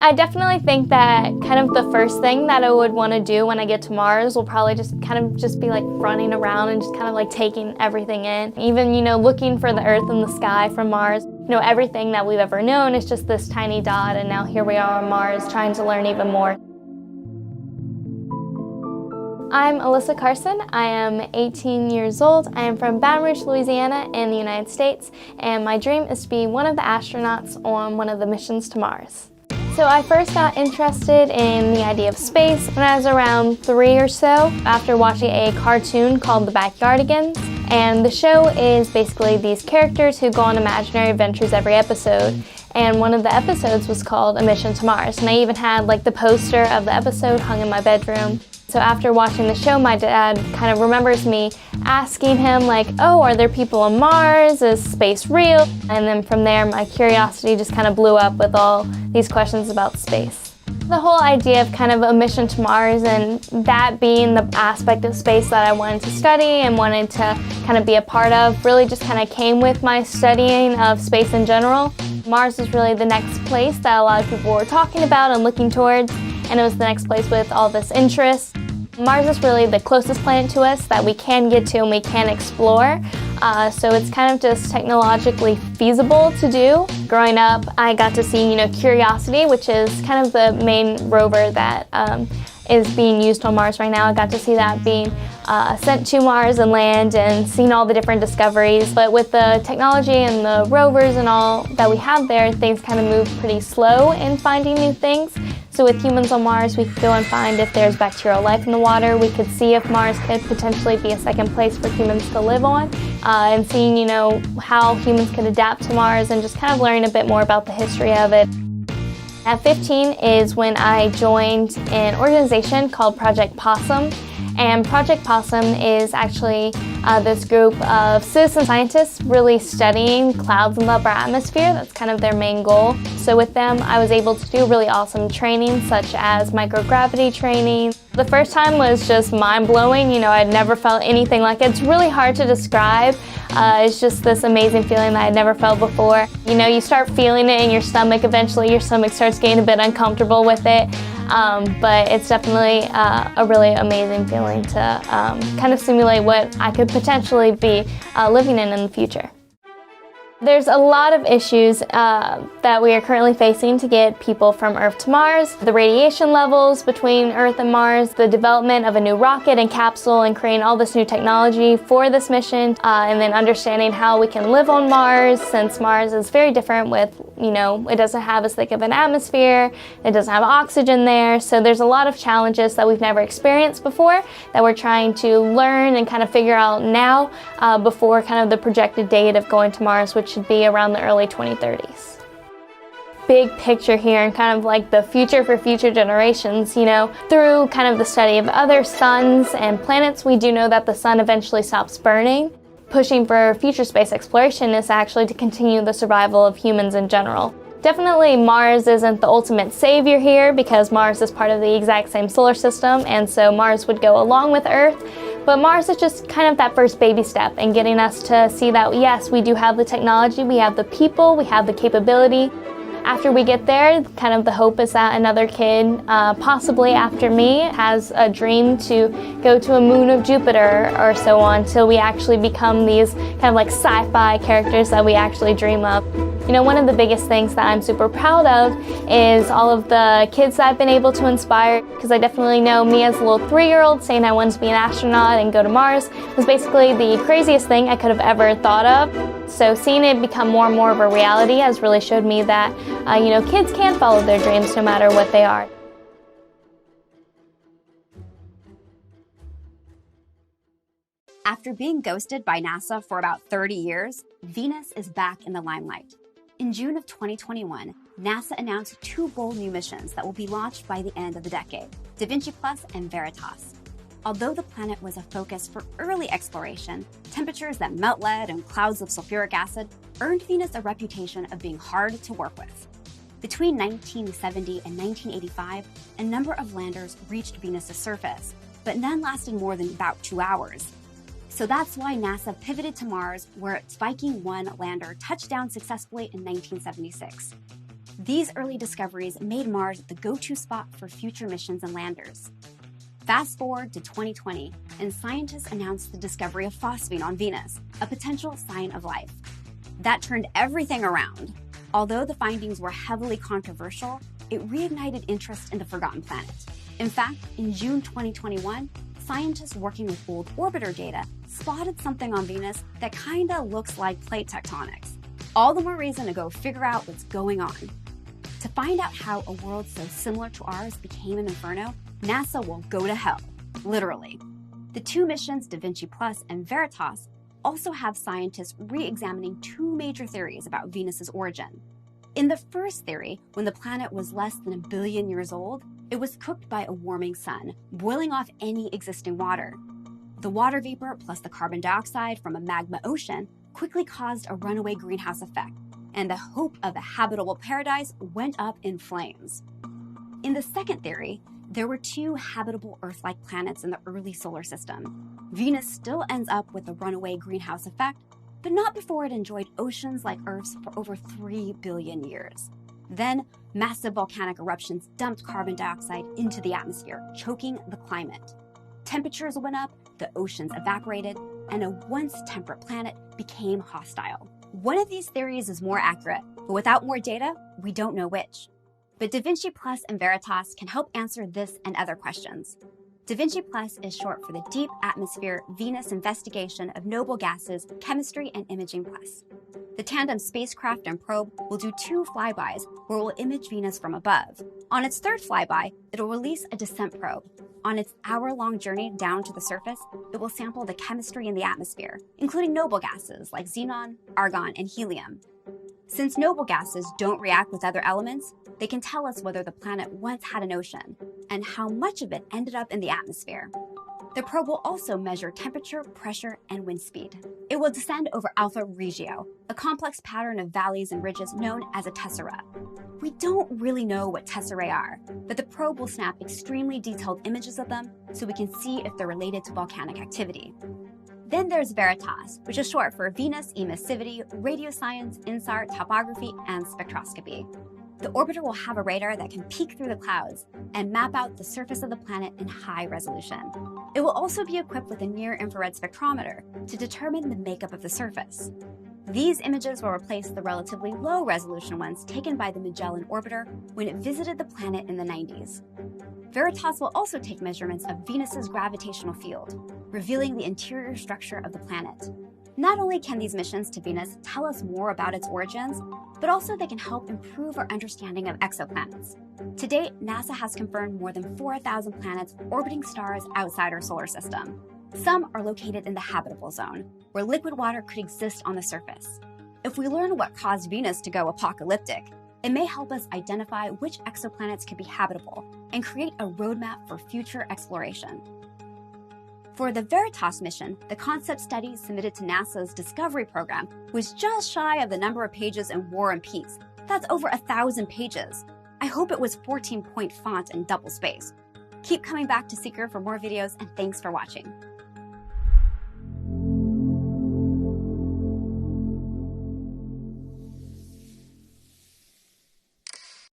I definitely think that kind of the first thing that I would want to do when I get to Mars will probably just be like running around and just kind of like taking everything in. Even, looking for the Earth and the sky from Mars. Everything that we've ever known is just this tiny dot, and now here we are on Mars trying to learn even more. I'm Alyssa Carson. I am 18 years old. I am from Baton Rouge, Louisiana in the United States, and my dream is to be one of the astronauts on one of the missions to Mars. So I first got interested in the idea of space when I was around 3 or so after watching a cartoon called The Backyardigans. And the show is basically these characters who go on imaginary adventures every episode. And one of the episodes was called A Mission to Mars. And I even had like the poster of the episode hung in my bedroom. So after watching the show, my dad kind of remembers me asking him like, oh, are there people on Mars? Is space real? And then from there, my curiosity just kind of blew up with all these questions about space. The whole idea of kind of a mission to Mars and that being the aspect of space that I wanted to study and wanted to kind of be a part of really just kind of came with my studying of space in general. Mars was really the next place that a lot of people were talking about and looking towards, and it was the next place with all this interest. Mars is really the closest planet to us that we can get to and we can explore. So it's kind of just technologically feasible to do. Growing up, I got to see, Curiosity, which is kind of the main rover that is being used on Mars right now. I got to see that being sent to Mars and land and seen all the different discoveries. But with the technology and the rovers and all that we have there, things kind of move pretty slow in finding new things. So with humans on Mars, we could go and find if there's bacterial life in the water. We could see if Mars could potentially be a second place for humans to live on, and seeing, how humans could adapt to Mars and just kind of learn a bit more about the history of it. At 15 is when I joined an organization called Project Possum. And Project Possum is actually this group of citizen scientists really studying clouds in the upper atmosphere. That's kind of their main goal. So with them, I was able to do really awesome training, such as microgravity training. The first time was just mind-blowing. I'd never felt anything like it. It's really hard to describe. It's just this amazing feeling that I'd never felt before. You start feeling it in your stomach. Eventually, your stomach starts getting a bit uncomfortable with it. But it's definitely a really amazing feeling to kind of simulate what I could potentially be living in the future. There's a lot of issues that we are currently facing to get people from Earth to Mars. The radiation levels between Earth and Mars, the development of a new rocket and capsule and creating all this new technology for this mission, and then understanding how we can live on Mars, since Mars is very different with, it doesn't have as thick of an atmosphere, it doesn't have oxygen there, so there's a lot of challenges that we've never experienced before that we're trying to learn and kind of figure out now before kind of the projected date of going to Mars, which should be around the early 2030s. Big picture here and kind of like the future for future generations, through kind of the study of other suns and planets, we do know that the sun eventually stops burning. Pushing for future space exploration is actually to continue the survival of humans in general. Definitely Mars isn't the ultimate savior here because Mars is part of the exact same solar system, and so Mars would go along with Earth. But Mars is just kind of that first baby step in getting us to see that, yes, we do have the technology, we have the people, we have the capability. After we get there, kind of the hope is that another kid, possibly after me, has a dream to go to a moon of Jupiter or so on, till we actually become these kind of like sci-fi characters that we actually dream of. One of the biggest things that I'm super proud of is all of the kids that I've been able to inspire, because I definitely know me as a little 3-year-old saying I wanted to be an astronaut and go to Mars was basically the craziest thing I could have ever thought of. So seeing it become more and more of a reality has really showed me that, kids can follow their dreams no matter what they are. After being ghosted by NASA for about 30 years, Venus is back in the limelight. In June of 2021, NASA announced 2 bold new missions that will be launched by the end of the decade, Da Vinci Plus and Veritas. Although the planet was a focus for early exploration, temperatures that melt lead and clouds of sulfuric acid earned Venus a reputation of being hard to work with. Between 1970 and 1985, a number of landers reached Venus's surface, but none lasted more than about 2 hours. So that's why NASA pivoted to Mars, where its Viking 1 lander touched down successfully in 1976. These early discoveries made Mars the go-to spot for future missions and landers. Fast forward to 2020, and scientists announced the discovery of phosphine on Venus, a potential sign of life. That turned everything around. Although the findings were heavily controversial, it reignited interest in the forgotten planet. In fact, in June 2021, scientists working with old orbiter data spotted something on Venus that kinda looks like plate tectonics. All the more reason to go figure out what's going on. To find out how a world so similar to ours became an inferno, NASA will go to hell, literally. The two missions, Da Vinci Plus and Veritas, also have scientists re-examining two major theories about Venus's origin. In the first theory, when the planet was less than 1 billion years old, it was cooked by a warming sun, boiling off any existing water. The water vapor plus the carbon dioxide from a magma ocean quickly caused a runaway greenhouse effect, and the hope of a habitable paradise went up in flames. In the second theory, there were two habitable Earth-like planets in the early solar system. Venus still ends up with a runaway greenhouse effect, but not before it enjoyed oceans like Earth's for over 3 billion years. Then, massive volcanic eruptions dumped carbon dioxide into the atmosphere, choking the climate. Temperatures went up, the oceans evaporated, and a once temperate planet became hostile. One of these theories is more accurate, but without more data, we don't know which. But Da Vinci Plus and Veritas can help answer this and other questions. Da Vinci Plus is short for the Deep Atmosphere Venus Investigation of Noble Gases, Chemistry and Imaging Plus. The tandem spacecraft and probe will do 2 flybys where it will image Venus from above. On its third flyby, it'll release a descent probe. On its hour-long journey down to the surface, it will sample the chemistry in the atmosphere, including noble gases like xenon, argon, and helium. Since noble gases don't react with other elements, they can tell us whether the planet once had an ocean and how much of it ended up in the atmosphere. The probe will also measure temperature, pressure, and wind speed. It will descend over Alpha Regio, a complex pattern of valleys and ridges known as a tessera. We don't really know what tesserae are, but the probe will snap extremely detailed images of them so we can see if they're related to volcanic activity. Then there's Veritas, which is short for Venus Emissivity, Radioscience, INSAR, Topography, and Spectroscopy. The orbiter will have a radar that can peek through the clouds and map out the surface of the planet in high resolution. It will also be equipped with a near-infrared spectrometer to determine the makeup of the surface. These images will replace the relatively low-resolution ones taken by the Magellan orbiter when it visited the planet in the 90s. Veritas will also take measurements of Venus's gravitational field, revealing the interior structure of the planet. Not only can these missions to Venus tell us more about its origins, but also they can help improve our understanding of exoplanets. To date, NASA has confirmed more than 4,000 planets orbiting stars outside our solar system. Some are located in the habitable zone, where liquid water could exist on the surface. If we learn what caused Venus to go apocalyptic, it may help us identify which exoplanets could be habitable and create a roadmap for future exploration. For the Veritas mission, the concept study submitted to NASA's Discovery program was just shy of the number of pages in War and Peace. That's over 1,000 pages. I hope it was 14-point font and double space. Keep coming back to Seeker for more videos, and thanks for watching.